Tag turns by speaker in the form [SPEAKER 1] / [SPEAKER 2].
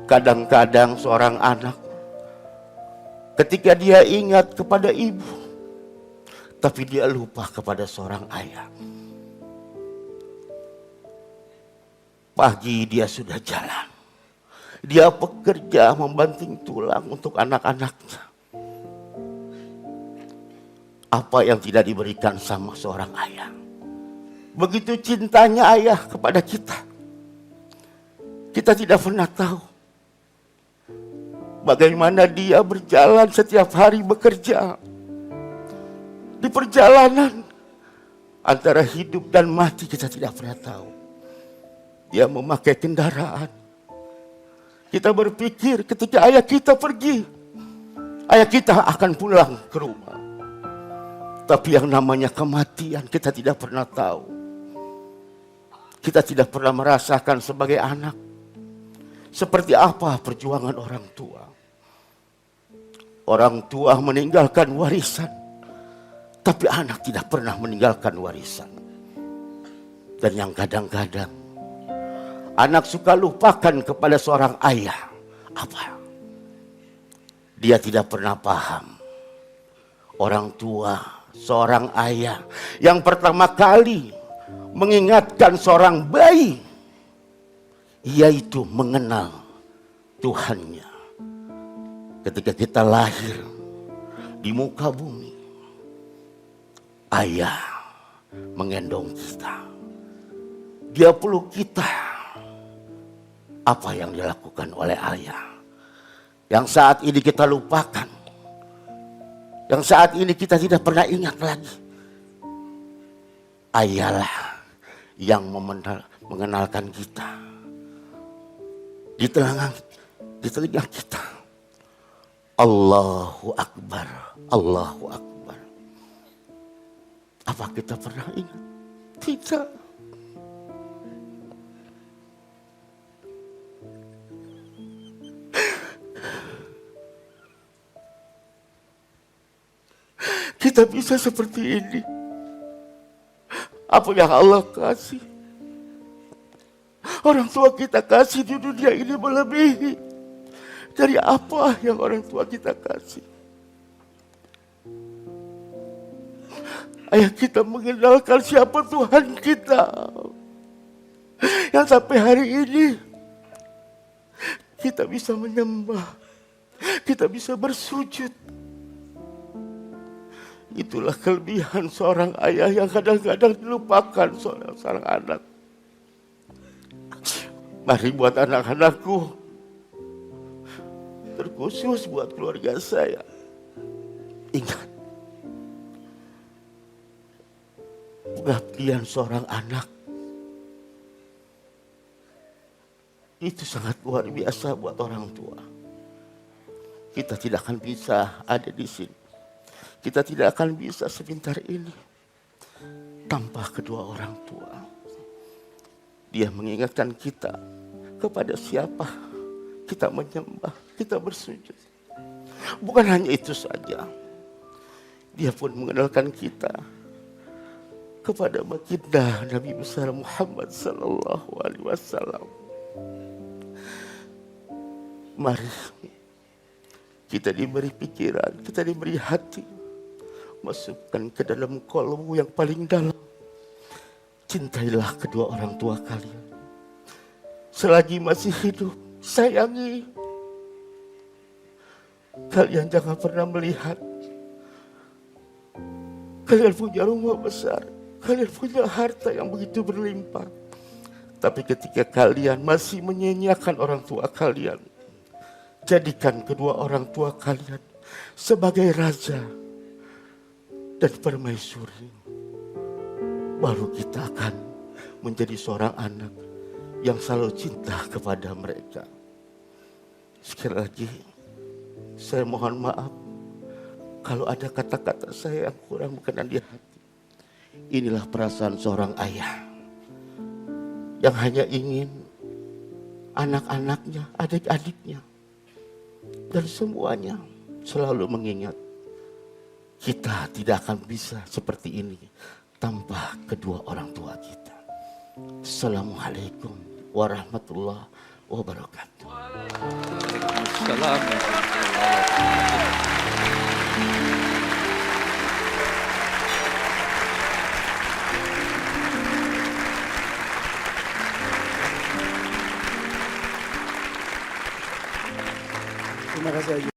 [SPEAKER 1] Kadang-kadang seorang anak ketika dia ingat kepada ibu, tapi dia lupa kepada seorang ayah. Pagi dia sudah jalan, dia bekerja membanting tulang untuk anak-anaknya. Apa yang tidak diberikan sama seorang ayah? Begitu cintanya ayah kepada kita. Kita tidak pernah tahu bagaimana dia berjalan setiap hari bekerja. Di perjalanan antara hidup dan mati kita tidak pernah tahu. Dia memakai kendaraan. Kita berpikir ketika ayah kita pergi, ayah kita akan pulang ke rumah. Tapi yang namanya kematian kita tidak pernah tahu. Kita tidak pernah merasakan sebagai anak seperti apa perjuangan orang tua. Orang tua meninggalkan warisan, tapi anak tidak pernah meninggalkan warisan. Dan yang kadang-kadang anak suka lupakan kepada seorang ayah. Apa? Dia tidak pernah paham. Orang tua, seorang ayah yang pertama kali mengingatkan seorang bayi, yaitu mengenal Tuhannya. Ketika kita lahir di muka bumi, ayah menggendong kita. Dia peluk kita. Apa yang dilakukan oleh ayah yang saat ini kita lupakan, yang saat ini kita tidak pernah ingat lagi. Ayahlah yang mengenalkan kita di telinga kita. Allahu Akbar, Allahu Akbar. Apa kita pernah ingat? Tidak. Kita bisa seperti ini. Apa yang Allah kasih, orang tua kita kasih di dunia ini melebihi dari apa yang orang tua kita kasih. Ayah kita mengenalkan siapa Tuhan kita, yang sampai hari ini kita bisa menyembah, kita bisa bersujud. Itulah kelebihan seorang ayah yang kadang-kadang dilupakan seorang anak. Mari buat anak-anakku, terkhusus buat keluarga saya, ingat, pengabdian seorang anak itu sangat luar biasa buat orang tua. Kita tidak akan bisa ada di sini, kita tidak akan bisa sebentar ini tanpa kedua orang tua. Dia mengingatkan kita kepada siapa kita menyembah, kita bersujud. Bukan hanya itu saja, dia pun mengenalkan kita kepada baginda Nabi besar Muhammad sallallahu alaihi wasallam. Mari kita diberi pikiran, kita diberi hati, masukkan ke dalam kolbu yang paling dalam. Cintailah kedua orang tua kalian. Selagi masih hidup, sayangi. Kalian jangan pernah melihat kalian punya rumah besar, kalian punya harta yang begitu berlimpah, tapi ketika kalian masih menyanyiakan orang tua kalian, jadikan kedua orang tua kalian sebagai raja dan permaisuri. Baru kita akan menjadi seorang anak yang selalu cinta kepada mereka. Sekali lagi, saya mohon maaf kalau ada kata-kata saya yang kurang berkenan di hati. Inilah perasaan seorang ayah yang hanya ingin anak-anaknya, adik-adiknya, dan semuanya selalu mengingat kita tidak akan bisa seperti ini tanpa kedua orang tua kita. Assalamualaikum warahmatullahi wabarakatuh.
[SPEAKER 2] Waalaikumsalam warahmatullahi wabarakatuh.
[SPEAKER 3] Terima kasih Haji.